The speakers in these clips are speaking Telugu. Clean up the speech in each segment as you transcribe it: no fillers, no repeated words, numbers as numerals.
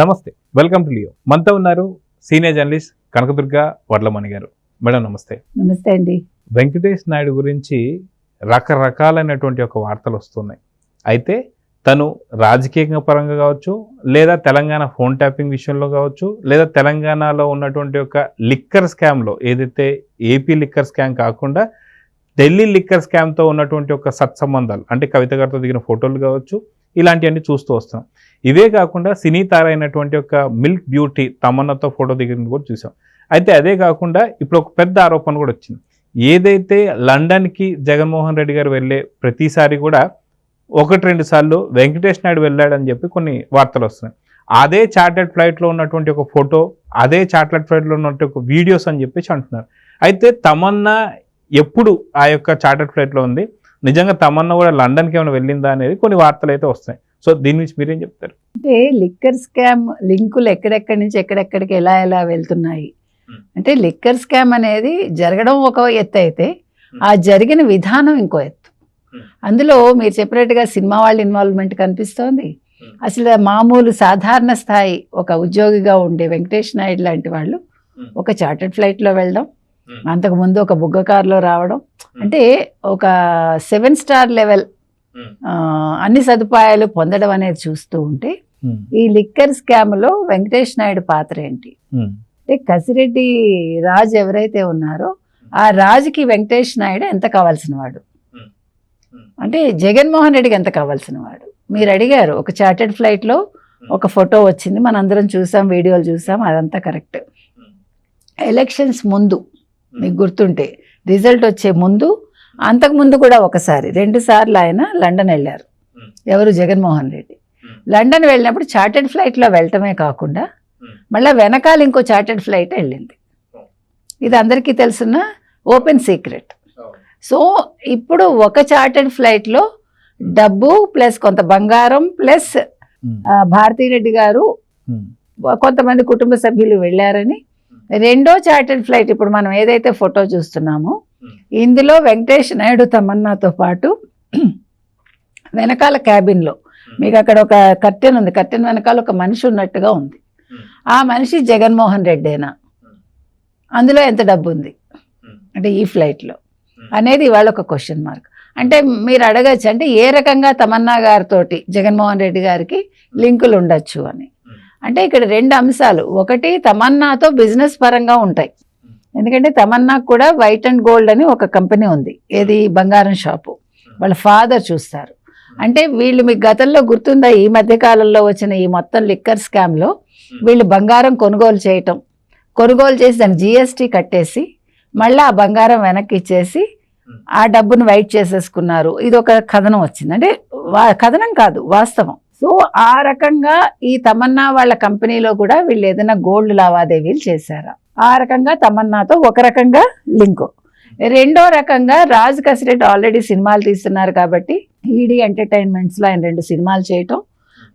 నమస్తే, వెల్కమ్ టు లియో. మనతో ఉన్నారు సీనియర్ జర్నలిస్ట్ కనకదుర్గ వడ్లమణి గారు. మేడం నమస్తే. నమస్తే అండి. వెంకటేష్ నాయుడు గురించి రకరకాలైనటువంటి ఒక వార్తలు వస్తున్నాయి. అయితే తను రాజకీయ పరంగా కావచ్చు, లేదా తెలంగాణ ఫోన్ ట్యాపింగ్ విషయంలో కావచ్చు, లేదా తెలంగాణలో ఉన్నటువంటి ఒక లిక్కర్ స్కామ్లో, ఏదైతే ఏపీ లిక్కర్ స్కామ్ కాకుండా ఢిల్లీ లిక్కర్ స్కామ్తో ఉన్నటువంటి ఒక సత్సంబంధాలు, అంటే కవిత గారితో దిగిన ఫోటోలు కావచ్చు, ఇలాంటివన్నీ చూస్తూ వస్తాం. ఇవే కాకుండా సినీ తార అయినటువంటి ఒక మిల్క్ బ్యూటీ తమన్నాతో ఫోటో దిగినది కూడా చూసాం. అయితే అదే కాకుండా ఇప్పుడు ఒక పెద్ద ఆరోపణ కూడా వచ్చింది. ఏదైతే లండన్కి జగన్మోహన్ రెడ్డి గారు వెళ్ళే ప్రతిసారి కూడా 1-2 సార్లు వెంకటేష్ నాయుడు వెళ్ళాడని చెప్పి కొన్ని వార్తలు వస్తున్నాయి. అదే చార్టర్డ్ ఫ్లైట్లో ఉన్నటువంటి ఒక ఫోటో, అదే చార్టర్డ్ ఫ్లైట్లో ఉన్నటువంటి ఒక వీడియోస్ అని చెప్పేసి అంటున్నారు. అయితే తమన్నా ఎప్పుడు ఆ యొక్క చార్టర్డ్ ఫ్లైట్లో ఉంది, నిజంగా తమన్నా కూడా లండన్కి ఏమైనా వెళ్ళిందా అనేది కొన్ని వార్తలు అయితే వస్తున్నాయి. సో దీని నుంచి మీరేం చెప్తారు? అంటే లిక్కర్ స్కామ్ లింకులు ఎక్కడెక్కడి నుంచి ఎక్కడెక్కడికి ఎలా వెళ్తున్నాయి అంటే, లిక్కర్ స్కామ్ అనేది జరగడం ఒక ఎత్తు అయితే ఆ జరిగిన విధానం ఇంకో ఎత్తు. అందులో మీరు చెప్పినట్టుగా సినిమా వాళ్ళ ఇన్వాల్వ్మెంట్ కనిపిస్తోంది. అసలు మామూలు సాధారణ స్థాయి ఒక ఉద్యోగిగా ఉండే వెంకటేష్ నాయుడు లాంటి వాళ్ళు ఒక చార్టర్డ్ ఫ్లైట్లో వెళ్ళడం, అంతకుముందు ఒక బుగ్గ కారులో రావడం, అంటే ఒక 7 స్టార్ లెవెల్ అన్ని సదుపాయాలు పొందడం అనేది చూస్తూ ఉంటే, ఈ లిక్కర్ స్కామ్లో వెంకటేష్ నాయుడు పాత్ర ఏంటి అంటే, కసిరెడ్డి రాజు ఎవరైతే ఉన్నారో ఆ రాజుకి వెంకటేష్ నాయుడు ఎంత కావాల్సిన వాడు, అంటే జగన్మోహన్ రెడ్డికి ఎంత కావాల్సిన వాడు. మీరు అడిగారు, ఒక చార్టర్డ్ ఫ్లైట్లో ఒక ఫోటో వచ్చింది, మనందరం చూసాం, వీడియోలు చూసాం, అదంతా కరెక్ట్. ఎలక్షన్స్ ముందు మీకు గుర్తుంటే, రిజల్ట్ వచ్చే ముందు, అంతకుముందు కూడా ఒకసారి 2 సార్లు ఆయన లండన్ వెళ్ళారు. ఎవరు? జగన్మోహన్ రెడ్డి. లండన్ వెళ్ళినప్పుడు చార్టర్డ్ ఫ్లైట్లో వెళ్ళటమే కాకుండా మళ్ళీ వెనకాల ఇంకో చార్టర్డ్ ఫ్లైట్ వెళ్ళింది. ఇది అందరికీ తెలుసున్న ఓపెన్ సీక్రెట్. సో ఇప్పుడు ఒక చార్టర్డ్ ఫ్లైట్లో డబ్బు ప్లస్ కొంత బంగారం ప్లస్ భారతీరెడ్డి గారు కొంతమంది కుటుంబ సభ్యులు వెళ్ళారని, రెండో చార్టర్డ్ ఫ్లైట్ ఇప్పుడు మనం ఏదైతే ఫోటో చూస్తున్నామో ఇందులో వెంకటేష్ నాయుడు తమన్నాతో పాటు వెనకాల క్యాబిన్లో మీకు అక్కడ ఒక కర్టెన్ ఉంది, కర్టెన్ వెనకాల ఒక మనిషి ఉన్నట్టుగా ఉంది. ఆ మనిషి జగన్మోహన్ రెడ్డేనా? అందులో ఎంత డబ్బు ఉంది అంటే ఈ ఫ్లైట్లో అనేది ఇవాళ ఒక క్వశ్చన్ మార్క్. అంటే మీరు అడగచ్చు, అంటే ఏ రకంగా తమన్నా గారితో జగన్మోహన్ రెడ్డి గారికి లింకులు ఉండొచ్చు అని. అంటే ఇక్కడ 2 అంశాలు. ఒకటి, తమన్నాతో బిజినెస్ పరంగా ఉంటాయి. ఎందుకంటే తమన్నాకు కూడా వైట్ అండ్ గోల్డ్ అని ఒక కంపెనీ ఉంది, ఏది బంగారం షాపు, వాళ్ళ ఫాదర్ చూస్తారు. అంటే వీళ్ళు మీకు గతంలో గుర్తుందా, ఈ మధ్య కాలంలో వచ్చిన ఈ మొత్తం లిక్కర్ స్కామ్లో వీళ్ళు బంగారం కొనుగోలు చేసి దానికి GST కట్టేసి మళ్ళీ ఆ బంగారం వెనక్కి ఇచ్చేసి ఆ డబ్బును వైట్ చేసేసుకున్నారు. ఇది ఒక కథనం వచ్చింది, అంటే కథనం కాదు, వాస్తవం. సో ఆ రకంగా ఈ తమన్నా వాళ్ళ కంపెనీలో కూడా వీళ్ళు ఏదైనా గోల్డ్ లావాదేవీలు చేశారా, ఆ రకంగా తమన్నాతో ఒక రకంగా లింకు. రెండో రకంగా రాజు కసిరెడ్డి ఆల్రెడీ సినిమాలు తీస్తున్నారు కాబట్టి ఈడీ ఎంటర్టైన్మెంట్స్లో ఆయన 2 సినిమాలు చేయటం,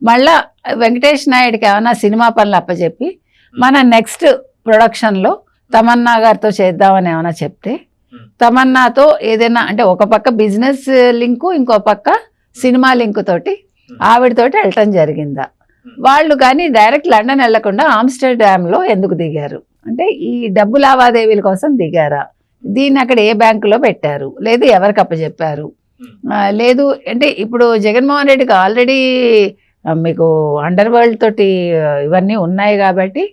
మళ్ళా వెంకటేష్ నాయుడికి ఏమైనా సినిమా పనులు అప్పచెప్పి మన నెక్స్ట్ ప్రొడక్షన్లో తమన్నా గారితో చేద్దామని ఏమైనా చెప్తే, తమన్నాతో ఏదైనా అంటే ఒక పక్క బిజినెస్ లింకు, ఇంకో పక్క సినిమా లింకు తోటి ఆవిడతోటి వెళ్ళటం జరిగిందా? వాళ్ళు కానీ డైరెక్ట్ లండన్ వెళ్లకుండా ఆమ్స్టర్డామ్లో ఎందుకు దిగారు? అంటే ఈ డబ్బు లావాదేవీల కోసం దిగారా? దీన్ని అక్కడ ఏ బ్యాంకులో పెట్టారు, లేదు ఎవరికి అప్పచెప్పారు, లేదు అంటే ఇప్పుడు జగన్మోహన్ రెడ్డికి ఆల్రెడీ మీకు అండర్ వరల్డ్ తోటి ఇవన్నీ ఉన్నాయి కాబట్టి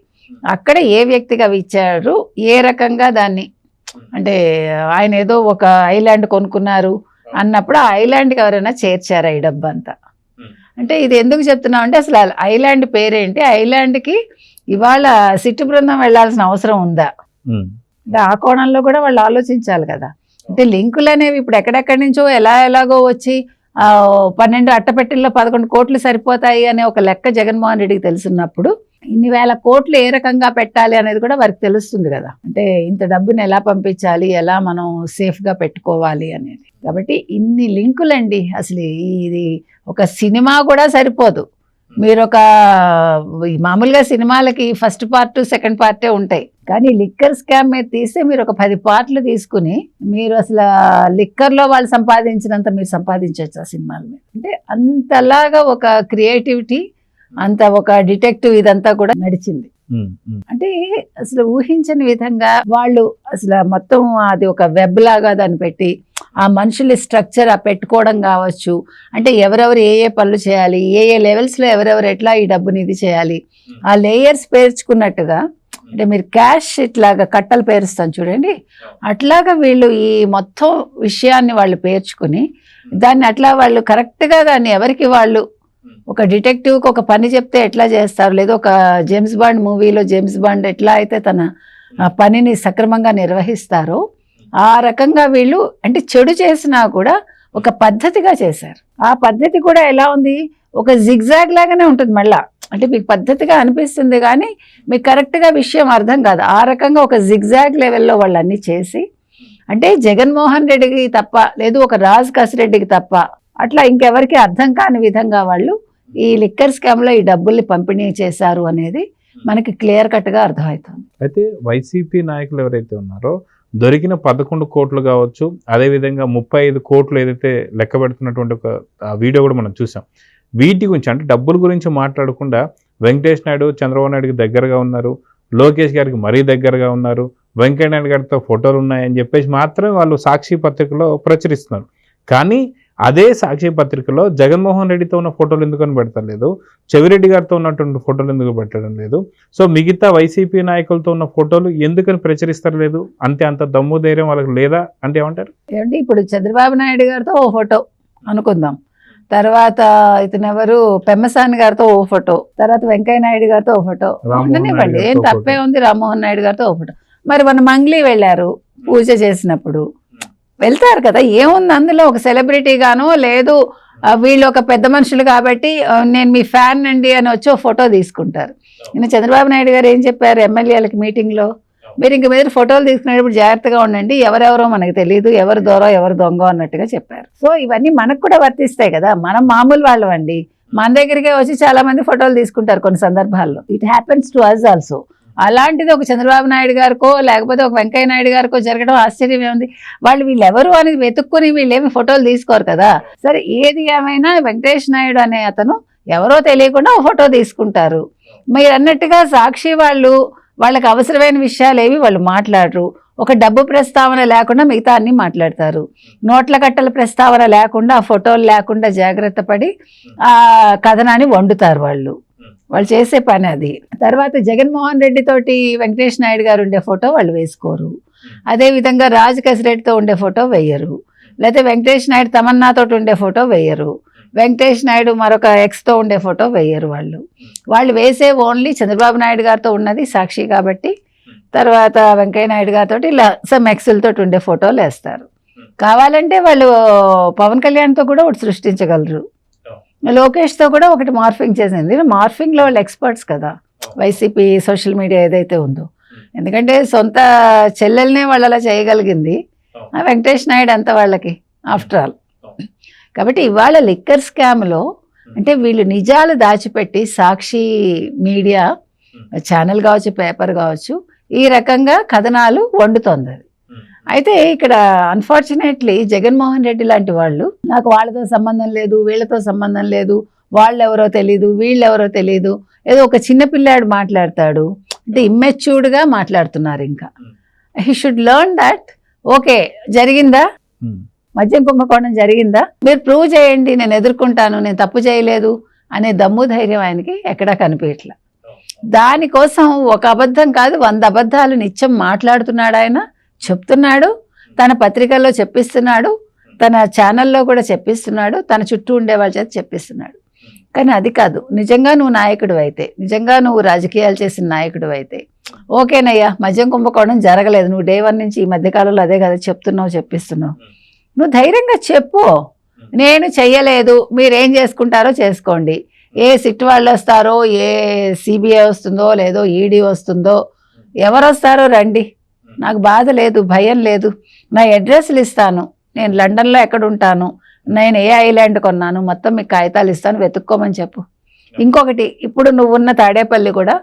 అక్కడ ఏ వ్యక్తికి అవి ఇచ్చారు, ఏ రకంగా దాన్ని, అంటే ఆయన ఏదో ఒక ఐలాండ్ కొనుక్కున్నారు అన్నప్పుడు ఆ ఐలాండ్కి ఎవరైనా చేర్చారా ఈ డబ్బు అంతా? అంటే ఇది ఎందుకు చెప్తున్నాం అంటే, అసలు ఐలాండ్ పేరేంటి, ఐలాండ్కి ఇవాళ సిట్టు బృందం వెళ్లాల్సిన అవసరం ఉందా? అంటే ఆ కోణంలో కూడా వాళ్ళు ఆలోచించాలి కదా. అంటే లింకులు అనేవి ఇప్పుడు ఎక్కడెక్కడి నుంచో ఎలాగో వచ్చి 12 అట్టపెట్టెల్లో 11 కోట్లు సరిపోతాయి అనే ఒక లెక్క జగన్మోహన్ రెడ్డికి తెలుసున్నప్పుడు ఇన్ని వేల కోట్లు ఏ రకంగా పెట్టాలి అనేది కూడా వారికి తెలుస్తుంది కదా. అంటే ఇంత డబ్బుని ఎలా పంపించాలి, ఎలా మనం సేఫ్గా పెట్టుకోవాలి అనేది. కాబట్టి ఇన్ని లింకులండి, అసలు ఇది ఒక సినిమా కూడా సరిపోదు. మీరు ఒక మామూలుగా సినిమాలకి ఫస్ట్ పార్ట్ సెకండ్ పార్టే ఉంటాయి, కానీ లిక్కర్ స్కామ్ మీద తీస్తే మీరు ఒక 10 పార్ట్లు తీసుకుని మీరు అసలు లిక్కర్లో వాళ్ళు సంపాదించినంత మీరు సంపాదించవచ్చు ఆ సినిమాల మీద. అంటే అంతలాగా ఒక క్రియేటివిటీ, అంత ఒక డిటెక్టివ్ ఇదంతా కూడా నడిచింది. అంటే అసలు ఊహించని విధంగా వాళ్ళు అసలు మొత్తం అది ఒక వెబ్ లాగా దాన్ని పెట్టి ఆ మనుషుల స్ట్రక్చర్ ఆ పెట్టుకోవడం కావచ్చు, అంటే ఎవరెవరు ఏ ఏ పనులు చేయాలి, ఏ ఏ లెవెల్స్లో ఎవరెవరు ఎట్లా ఈ డబ్బుని ఇది చేయాలి, ఆ లేయర్స్ పేర్చుకున్నట్టుగా, అంటే మీరు క్యాష్ ఇట్లాగా కట్టలు పేరుస్తాను చూడండి, అట్లాగా వీళ్ళు ఈ మొత్తం విషయాన్ని వాళ్ళు పేర్చుకుని దాన్ని అట్లా వాళ్ళు కరెక్ట్గా దాన్ని ఎవరికి వాళ్ళు ఒక డిటెక్టివ్కి ఒక పని చెప్తే ఎట్లా చేస్తారు, లేదా ఒక జేమ్స్ బాండ్ మూవీలో జేమ్స్ బాండ్ ఎట్లా అయితే తన పనిని సక్రమంగా నిర్వహిస్తారో ఆ రకంగా వీళ్ళు అంటే చెడు చేసినా కూడా ఒక పద్ధతిగా చేశారు. ఆ పద్ధతి కూడా ఎలా ఉంది, ఒక జిగ్జాగ్ లాగానే ఉంటుంది మళ్ళా, అంటే మీకు పద్ధతిగా అనిపిస్తుంది కానీ మీకు కరెక్ట్గా విషయం అర్థం కాదు. ఆ రకంగా ఒక జిగ్జాగ్ లెవెల్లో వాళ్ళు అన్నీ చేసి, అంటే జగన్మోహన్ రెడ్డికి తప్ప లేదు ఒక రాజ్ కసిరెడ్డికి తప్ప అట్లా ఇంకెవరికి అర్థం కాని విధంగా వాళ్ళు ఈ లిక్కర్ స్కామ్లో ఈ డబ్బుల్ని పంపిణీ చేశారు అనేది మనకి క్లియర్ కట్గా అర్థమవుతుంది. అయితే వైసీపీ నాయకులు ఎవరైతే ఉన్నారో దొరికిన 11 కోట్లు కావచ్చు, అదేవిధంగా 35 కోట్లు ఏదైతే లెక్క పెడుతున్నటువంటి ఒక వీడియో కూడా మనం చూసాం. వీటి గురించి అంటే డబ్బుల గురించి మాట్లాడకుండా వెంకటేష్ నాయుడు చంద్రబాబు నాయుడుకి దగ్గరగా ఉన్నారు, లోకేష్ గారికి మరీ దగ్గరగా ఉన్నారు, వెంకయ్య నాయుడు గారితో ఫోటోలు ఉన్నాయని చెప్పేసి మాత్రమే వాళ్ళు సాక్షి పత్రికలో ప్రచురిస్తున్నారు. కానీ అదే సాక్షి పత్రికలో జగన్మోహన్ రెడ్డితో ఉన్న ఫోటోలు ఎందుకని పెడతలేదు, చెవిరెడ్డి గారితో ఉన్నటువంటి ఫోటోలు ఎందుకు పెట్టడం లేదు, సో మిగతా వైసీపీ నాయకులతో ఉన్న ఫోటోలు ఎందుకని ప్రచురిస్తలేదు, అంత దమ్ము ధైర్యం వాళ్ళకి లేదా అంటే ఏమంటారు? ఏమంటే ఇప్పుడు చంద్రబాబు నాయుడు గారితో ఓ ఫోటో అనుకుందాం, తర్వాత ఇతనెవరు పెమ్మసాని గారితో ఓ ఫోటో, తర్వాత వెంకయ్య నాయుడు గారితో ఓ ఫోటో ఉండనివ్వండి, ఏం తప్పే ఉంది, రామ్మోహన్ నాయుడు గారితో ఓ ఫోటో. మరి మన మంగ్లీ వెళ్ళారు పూజ చేసినప్పుడు, వెళ్తారు కదా, ఏముంది అందులో, ఒక సెలబ్రిటీ గాను లేదు వీళ్ళు ఒక పెద్ద మనుషులు కాబట్టి నేను మీ ఫ్యాన్ అండి అని వచ్చి ఒక ఫోటో తీసుకుంటారు. ఈయన చంద్రబాబు నాయుడు గారు ఏం చెప్పారు ఎమ్మెల్యేలకి మీటింగ్లో, మీరు ఇంక మీద ఫోటోలు తీసుకునేటప్పుడు జాగ్రత్తగా ఉండండి, ఎవరెవరో మనకు తెలియదు, ఎవరు దూరం ఎవరు దొంగ అన్నట్టుగా చెప్పారు. సో ఇవన్నీ మనకు కూడా వర్తిస్తాయి కదా, మనం మామూలు వాళ్ళం అండి, మన దగ్గరికే వచ్చి చాలా మంది ఫోటోలు తీసుకుంటారు కొన్ని సందర్భాల్లో, it happens to us also. అలాంటిది ఒక చంద్రబాబు నాయుడు గారికో లేకపోతే ఒక వెంకయ్య నాయుడు గారికో జరగడం ఆశ్చర్యం ఏముంది, వాళ్ళు వీళ్ళెవరు అనేది వెతుక్కుని వీళ్ళేమి ఫోటోలు తీసుకోరు కదా. సరే ఏది ఏమైనా వెంకటేష్ నాయుడు అనే అతను ఎవరో తెలియకుండా ఒక ఫోటో తీసుకుంటారు. మీరు అన్నట్టుగా సాక్షి వాళ్ళు వాళ్ళకి అవసరమైన విషయాలు ఏవి వాళ్ళు మాట్లాడరు, ఒక డబ్బు ప్రస్తావన లేకుండా మిగతా అన్ని మాట్లాడతారు, నోట్ల కట్టల ప్రస్తావన లేకుండా ఆ ఫోటోలు లేకుండా జాగ్రత్త పడి ఆ కథనాన్ని వండుతారు వాళ్ళు చేసే పని అది. తర్వాత జగన్మోహన్ రెడ్డి తోటి వెంకటేష్ నాయుడు గారు ఉండే ఫోటో వాళ్ళు వేసుకోరు, అదేవిధంగా రాజ్ కసిరెడ్డితో ఉండే ఫోటో వేయరు, లేకపోతే వెంకటేష్ నాయుడు తమన్నాతో ఉండే ఫోటో వేయరు, వెంకటేష్ నాయుడు మరొక ఎక్స్తో ఉండే ఫోటో వేయరు. వాళ్ళు వేసే ఓన్లీ చంద్రబాబు నాయుడు గారితో ఉన్నది సాక్షి కాబట్టి, తర్వాత వెంకయ్య నాయుడు గారితో ఇలా సమ్ ఎక్స్లతో ఉండే ఫోటోలు వేస్తారు. కావాలంటే వాళ్ళు పవన్ కళ్యాణ్తో కూడా ఒకటి సృష్టించగలరు, లోకేష్తో కూడా ఒకటి మార్ఫింగ్ చేసింది. మార్ఫింగ్లో వాళ్ళు ఎక్స్పర్ట్స్ కదా వైసీపీ సోషల్ మీడియా ఏదైతే ఉందో, ఎందుకంటే సొంత చెల్లెల్నే వాళ్ళు అలా చేయగలిగింది వెంకటేష్ నాయుడు అంత వాళ్ళకి ఆఫ్టర్ ఆల్. కాబట్టి ఇవాళ లిక్కర్ స్కామ్లో అంటే వీళ్ళు నిజాలు దాచిపెట్టి సాక్షి మీడియా ఛానల్ కావచ్చు పేపర్ కావచ్చు ఈ రకంగా కథనాలు వండుతోంది. అయితే ఇక్కడ అన్ఫార్చునేట్లీ జగన్మోహన్ రెడ్డి లాంటి వాళ్ళు నాకు వాళ్ళతో సంబంధం లేదు వీళ్ళతో సంబంధం లేదు వాళ్ళెవరో తెలీదు వీళ్ళెవరో తెలీదు ఏదో ఒక చిన్న పిల్లాడు మాట్లాడతాడు అంటే ఇమ్మెచ్యూర్డ్గా మాట్లాడుతున్నారు. ఇంకా he should learn that okay జరిగిందా మద్యం కుంభకోణం జరిగిందా మీరు ప్రూవ్ చేయండి నేను ఎదుర్కొంటాను నేను తప్పు చేయలేదు అనే దమ్ము ధైర్యం ఆయనకి ఎక్కడా కనిపించట్లా. దానికోసం ఒక అబద్ధం కాదు 100 అబద్ధాలు నిత్యం మాట్లాడుతున్నాడు ఆయన, చెప్తున్నాడు, తన పత్రికల్లో చెప్పిస్తున్నాడు, తన ఛానల్లో కూడా చెప్పిస్తున్నాడు, తన చుట్టూ ఉండే వాళ్ళ చేత చెప్పిస్తున్నాడు. కానీ అది కాదు, నిజంగా నువ్వు నాయకుడు అయితే, నిజంగా నువ్వు రాజకీయాలు చేసిన నాయకుడు అయితే ఓకేనయ్యా మద్యం కుంభకోణం జరగలేదు, నువ్వు డే 1 నుంచి ఈ మధ్యకాలంలో అదే కదా చెప్తున్నావు చెప్పిస్తున్నావు, నువ్వు ధైర్యంగా చెప్పు నేను చెయ్యలేదు మీరేం చేసుకుంటారో చేసుకోండి, ఏ సిట్ వాళ్ళు వస్తారో ఏ సిబిఐ వస్తుందో లేదో ఈడీ వస్తుందో ఎవరు వస్తారో రండి నాకు బాధ లేదు భయం లేదు, నా అడ్రస్లు ఇస్తాను, నేను లండన్లో ఎక్కడ ఉంటాను, నేను ఏ ఐలాండ్ కొన్నాను మొత్తం మీకు కాగితాలు ఇస్తాను వెతుక్కోమని చెప్పు. ఇంకొకటి ఇప్పుడు నువ్వు ఉన్న తాడేపల్లి కూడా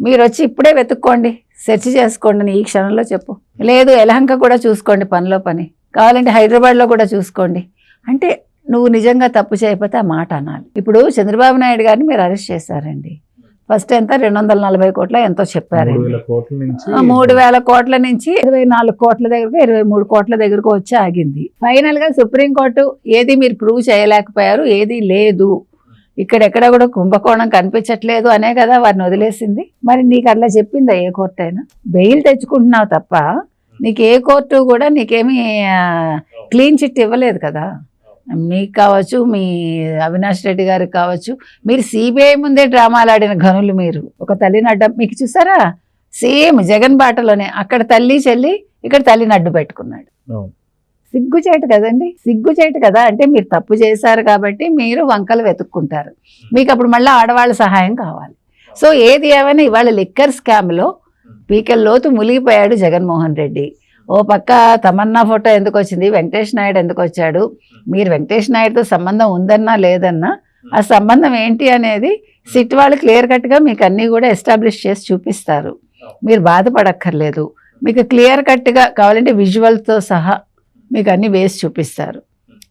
మీరు వచ్చి ఇప్పుడే వెతుక్కోండి సెర్చ్ చేసుకోండి అని ఈ క్షణంలో చెప్పు. లేదు యలహంక కూడా చూసుకోండి పనిలో పని, కావాలంటే హైదరాబాద్లో కూడా చూసుకోండి. అంటే నువ్వు నిజంగా తప్పు చేయకపోతే ఆ మాట అనాలి. ఇప్పుడు చంద్రబాబు నాయుడు గారిని మీరు అరెస్ట్ చేశారండి. ఫస్ట్ ఎంత 240 కోట్ల ఎంతో చెప్పారండి. 3,000 కోట్ల నుంచి 3,000 కోట్ల నుంచి 24 కోట్ల దగ్గరకు 23 కోట్ల దగ్గరకు వచ్చి ఆగింది. ఫైనల్ గా సుప్రీంకోర్టు ఏది మీరు ప్రూవ్ చేయలేకపోయారు, ఏది లేదు, ఇక్కడెక్కడ కూడా కుంభకోణం కనిపించట్లేదు అనే కదా వారిని వదిలేసింది. మరి నీకు అట్లా చెప్పిందా ఏ కోర్టు అయినా? బెయిల్ తెచ్చుకుంటున్నావు తప్ప నీకు ఏ కోర్టు కూడా నీకేమీ క్లీన్ చిట్ ఇవ్వలేదు కదా. మీకు కావచ్చు, మీ అవినాష్ రెడ్డి గారికి కావచ్చు, మీరు సిబిఐ ముందే డ్రామాలు ఆడిన ఘనులు మీరు. ఒక తల్లిని అడ్డం మీకు చూసారా, సేమ్ జగన్ బాటలోనే అక్కడ తల్లి చెల్లి, ఇక్కడ తల్లిని అడ్డు పెట్టుకున్నాడు. సిగ్గుచేటు కదండి, సిగ్గుచేటు కదా. అంటే మీరు తప్పు చేశారు కాబట్టి మీరు వంకలు వెతుక్కుంటారు, మీకు అప్పుడు మళ్ళీ ఆడవాళ్ళ సహాయం కావాలి. సో ఏది ఏమైనా ఇవాళ లిక్కర్ స్కామ్లో పీకల లోతు మునిగిపోయాడు జగన్మోహన్ రెడ్డి. ఓ పక్క తమన్నా ఫోటో ఎందుకు వచ్చింది, వెంకటేష్ నాయుడు ఎందుకు వచ్చాడు, మీరు వెంకటేష్ నాయుడుతో సంబంధం ఉందన్నా లేదన్నా ఆ సంబంధం ఏంటి అనేది సిట్ వాళ్ళు క్లియర్ కట్గా మీకు అన్నీ కూడా ఎస్టాబ్లిష్ చేసి చూపిస్తారు. మీరు బాధపడక్కర్లేదు, మీకు క్లియర్ కట్గా కావాలంటే విజువల్తో సహా మీకు అన్నీ వేసి చూపిస్తారు.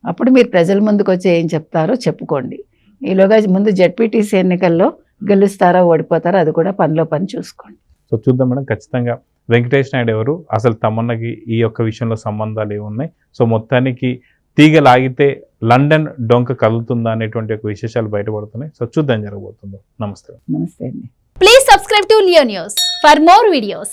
అప్పుడు మీరు ప్రజల ముందుకు వచ్చి ఏం చెప్తారో చెప్పుకోండి. ఈలోగా ముందు జెడ్పీటీసీ ఎన్నికల్లో గెలుస్తారో ఓడిపోతారో అది కూడా పనిలో పని చూసుకోండి. సో చూద్దాం మేడం, ఖచ్చితంగా వెంకటేష్ నాయుడు ఎవరు, అసలు తమన్నకి ఈ యొక్క విషయంలో సంబంధాలు ఏమున్నాయి, సో మొత్తానికి తీగ లాగితే లండన్ డొంక కదులుతుందా అనేటువంటి ఒక విశేషాలు బయటపడుతున్నాయి. సో చూద్దాం జరగబోతుందో. నమస్తే. నమస్తే అండి. Please subscribe to Leo News for more videos.